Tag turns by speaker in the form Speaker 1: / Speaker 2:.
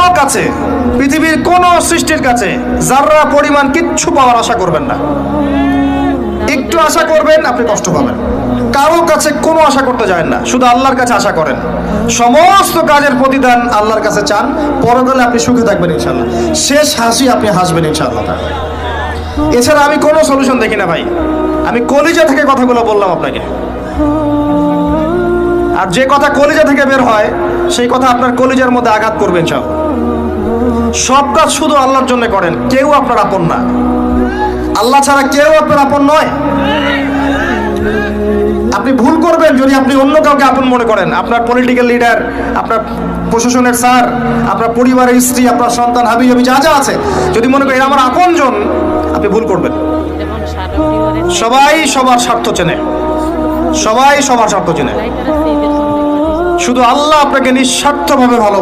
Speaker 1: কারো কাছে, পৃথিবীর কোনো সৃষ্টির কাছে যাররা পরিমাণ কিচ্ছু পাওয়ার আশা করবেন না। একটু আশা করবেন, আপনি কষ্ট পাবেন। কারো কাছে কোনো আশা করতে যাবেন না, শুধু আল্লাহর কাছে আশা করেন। সমস্ত কাজের প্রতিদান আল্লাহর কাছে চান, পরকালে আপনি সুখে থাকবেন ইনশাআল্লাহ। শেষ হাসি আপনি হাসবেন ইনশাআল্লাহ। এছাড়া আমি কোনো সলিউশন দেখি না ভাই। আমি কলিজা থেকে কথাগুলো বললাম আপনাকে, আর যে কথা কলিজা থেকে বের হয় সেই কথা আপনার কলিজার মধ্যে আঘাত করবে ইনশাআল্লাহ। সব কাজ শুধু আল্লাহর জন্য করেন, কেউ আপনার আপন না। আল্লাহ ছাড়া কেউ আপনার আপন নয়। আপনি ভুল করবেন যদি আপনি অন্য কাউকে আপন মনে করেন। আপনার পলিটিক্যাল লিডার, আপনার প্রশাসনের স্যার, আপনার পরিবারের স্ত্রী, আপনার সন্তান, হাবি হাবি যা যা আছে, যদি মনে করেন আমার আপনজন, আপনি ভুল করবেন। সবাই সবার স্বার্থ চেনে, সবাই সবার স্বার্থ চেনে। শুধু আল্লাহ আপনাকে নিঃস্বার্থভাবে ভালো